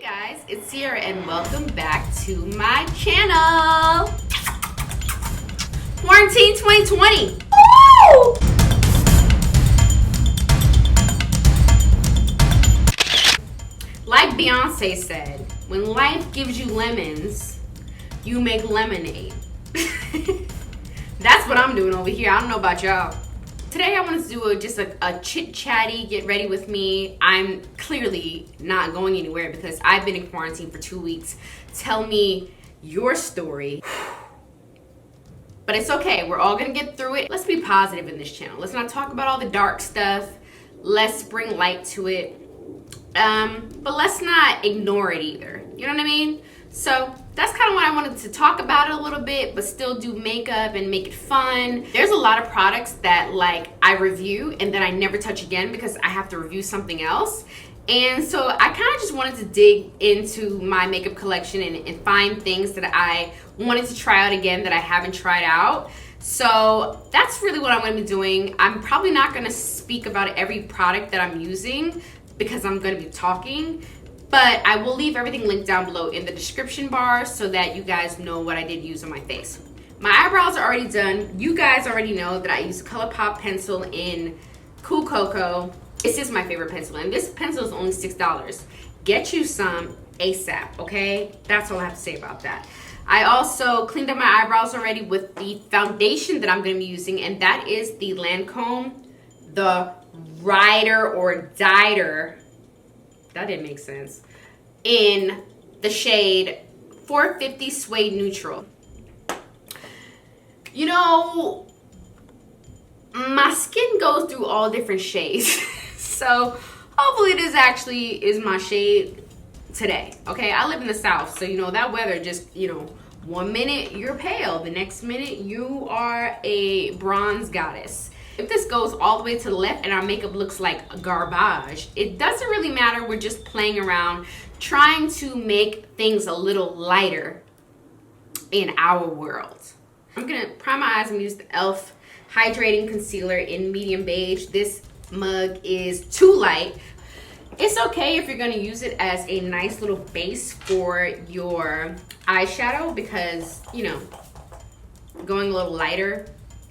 Guys, it's Sierra and welcome back to my channel. Quarantine 2020. Woo! Like Beyonce said, when life gives you lemons, you make lemonade. That's what I'm doing over here. I don't know about y'all. Today I wanted to do just a chit-chatty, get ready with me. I'm clearly not going anywhere because I've been in quarantine for 2 weeks. Tell me your story. But it's okay, we're all gonna get through it. Let's be positive in this channel. Let's not talk about all the dark stuff. Let's bring light to it. But let's not ignore it either. You know what I mean? So that's kind of why I wanted to talk about it a little bit, but still do makeup and make it fun. There's a lot of products that like I review and then I never touch again because I have to review something else. And so I kind of just wanted to dig into my makeup collection and find things that I wanted to try out again that I haven't tried out. So that's really what I'm going to be doing. I'm probably not going to speak about every product that I'm using because I'm going to be talking. But I will leave everything linked down below in the description bar so that you guys know what I did use on my face. My eyebrows are already done. You guys already know that I use Colourpop pencil in Cool Cocoa. This is my favorite pencil, and this pencil is only $6. Get you some ASAP, okay? That's all I have to say about that. I also cleaned up my eyebrows already with the foundation that I'm going to be using, and that is the Lancôme, the Rider or Diter. That didn't make sense. In the shade 450 Suede Neutral. You know, my skin goes through all different shades. So hopefully this actually is my shade today. Okay, I live in the South, so you know that weather just, you know, 1 minute you're pale, the next minute you are a bronze goddess. If this goes all the way to the left and our makeup looks like garbage, it doesn't really matter. We're just playing around, trying to make things a little lighter in our world. I'm gonna prime my eyes and use the e.l.f. Hydrating Concealer in medium beige. This mug is too light. It's okay if you're gonna use it as a nice little base for your eyeshadow because, you know, going a little lighter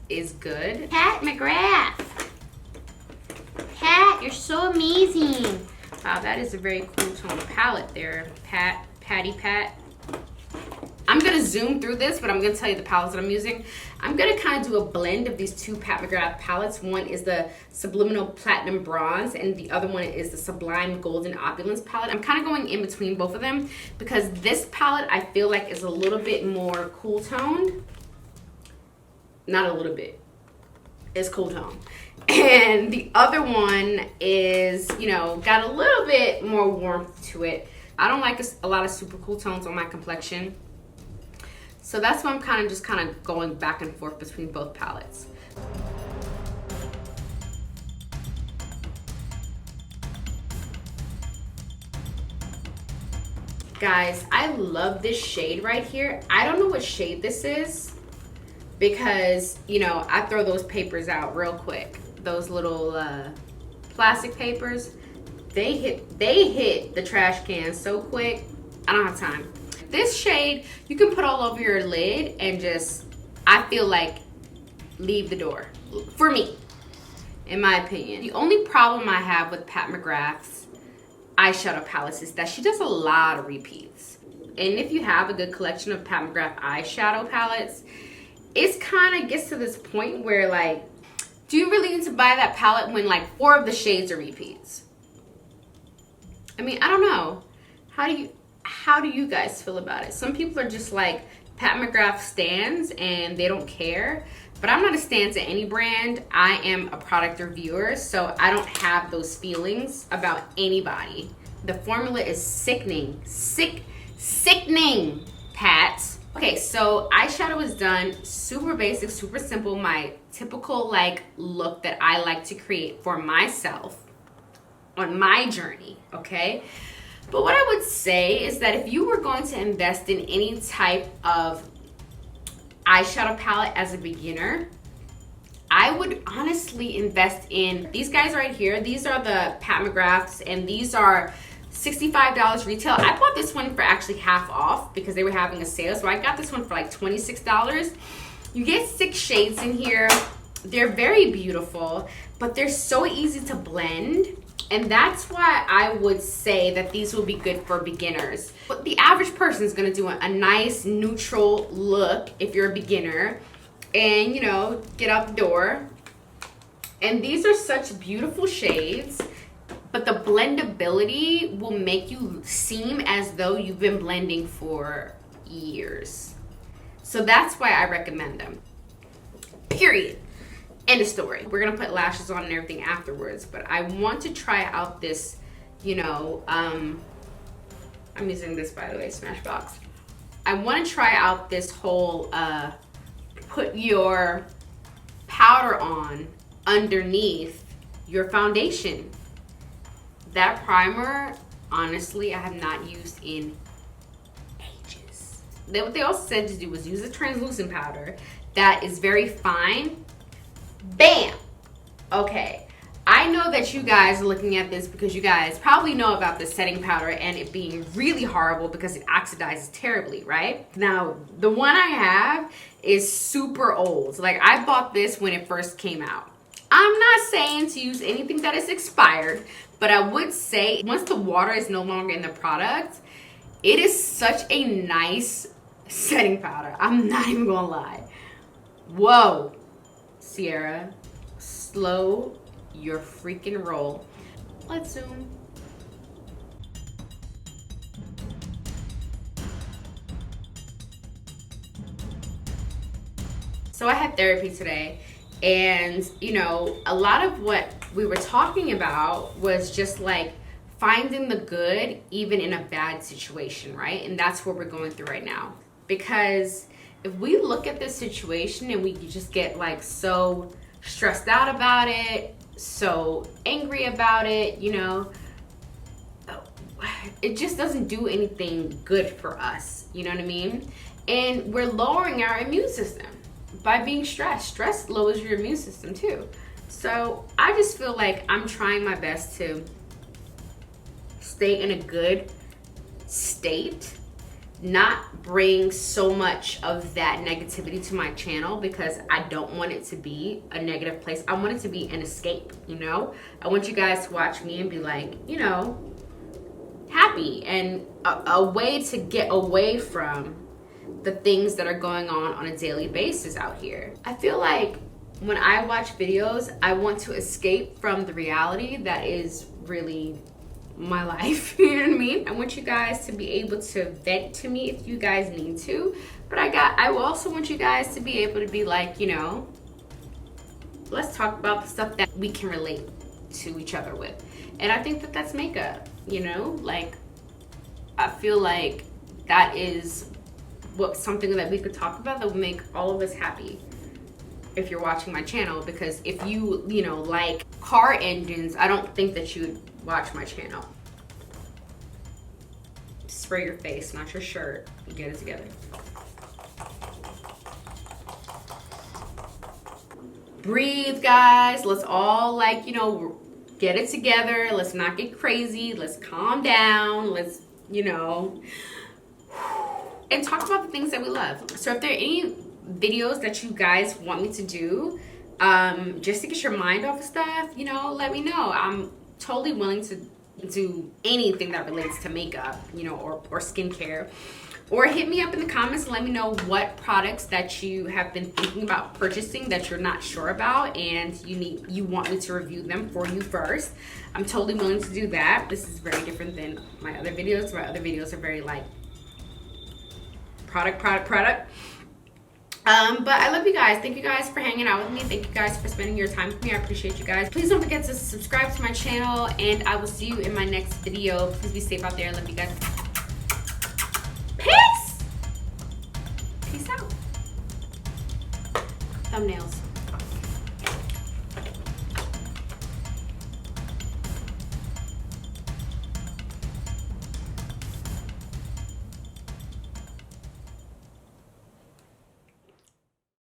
is good. Pat McGrath. Pat, you're so amazing. Wow, that is a very cool tone palette there. Patty Pat. I'm gonna zoom through this, but I'm gonna tell you the palettes that I'm using. I'm gonna kind of do a blend of these two Pat McGrath palettes. One is the Subliminal Platinum Bronze, and the other one is the Sublime Golden Opulence palette. I'm kind of going in between both of them because this palette I feel like is a little bit more cool toned. Not a little bit, it's cool tone. And the other one is, you know, got a little bit more warmth to it. I don't like a lot of super cool tones on my complexion. So that's why I'm kind of going back and forth between both palettes. Guys, I love this shade right here. I don't know what shade this is, because, you know, I throw those papers out real quick. Those little plastic papers, they hit the trash can so quick. I don't have time. This shade, you can put all over your lid and just, I feel like, leave the door. For me, in my opinion. The only problem I have with Pat McGrath's eyeshadow palettes is that she does a lot of repeats. And if you have a good collection of Pat McGrath eyeshadow palettes, it's kind of gets to this point where, like, do you really need to buy that palette when like 4 of the shades are repeats? I mean, I don't know. How do you guys feel about it? Some people are just like Pat McGrath stans and they don't care. But I'm not a stan to any brand. I am a product reviewer, so I don't have those feelings about anybody. The formula is sickening. Sickening, Pat. Okay, so eyeshadow is done. Super basic, super simple. My typical like look that I like to create for myself on my journey, okay? But what I would say is that if you were going to invest in any type of eyeshadow palette as a beginner, I would honestly invest in these guys right here. These are the Pat McGraths, and these are $65 retail. I bought this one for actually half off because they were having a sale. So I got this one for like $26. You get 6 shades in here. They're very beautiful, but they're so easy to blend. And that's why I would say that these will be good for beginners. But the average person is gonna do a nice neutral look if you're a beginner and, you know, get out the door. And these are such beautiful shades, but the blendability will make you seem as though you've been blending for years. So that's why I recommend them. Period. End of story. We're gonna put lashes on and everything afterwards, but I want to try out this, you know, I'm using this, by the way, Smashbox. I want to try out this whole put your powder on underneath your foundation. That primer, honestly, I have not used in ages. What they also said to do was use a translucent powder that is very fine. Bam! Okay, I know that you guys are looking at this because you guys probably know about the setting powder and it being really horrible because it oxidizes terribly, right? Now, the one I have is super old. Like, I bought this when it first came out. I'm not saying to use anything that is expired, but I would say once the water is no longer in the product, it is such a nice setting powder. I'm not even gonna lie. Whoa, Sierra, slow your freaking roll. Let's zoom. So I had therapy today, and you know, a lot of what we were talking about was just like finding the good even in a bad situation, right? And that's what we're going through right now. Because if we look at this situation and we just get like so stressed out about it, so angry about it, you know, it just doesn't do anything good for us, you know what I mean? And we're lowering our immune system by being stressed. Stress lowers your immune system too. So I just feel like I'm trying my best to stay in a good state, not bring so much of that negativity to my channel, because I don't want it to be a negative place. I want it to be an escape, you know? I want you guys to watch me and be like, you know, happy, and a way to get away from the things that are going on a daily basis out here. I feel like when I watch videos, I want to escape from the reality that is really my life. You know what I mean? I want you guys to be able to vent to me if you guys need to, but I also want you guys to be able to be like, you know, let's talk about the stuff that we can relate to each other with. And I think that that's makeup, you know? Like, I feel like that is something that we could talk about that would make all of us happy if you're watching my channel. Because if you know, like car engines, I don't think that you would watch my channel. Spray your face, not your shirt. Get it together. Breathe, guys. Let's all, like, you know, get it together. Let's not get crazy. Let's calm down. Let's, you know, and talk about the things that we love. So if there are any videos that you guys want me to do, just to get your mind off of stuff, you know, let me know. I'm totally willing to do anything that relates to makeup, you know, or skincare. Or hit me up in the comments and let me know what products that you have been thinking about purchasing that you're not sure about and you want me to review them for you first. I'm totally willing to do that. This is very different than my other videos. My other videos are very like product. But I love you guys. Thank you guys for hanging out with me. Thank you guys for spending your time with me. I appreciate you guys. Please don't forget to subscribe to my channel, and I will see you in my next video. Please be safe out there. I love you guys.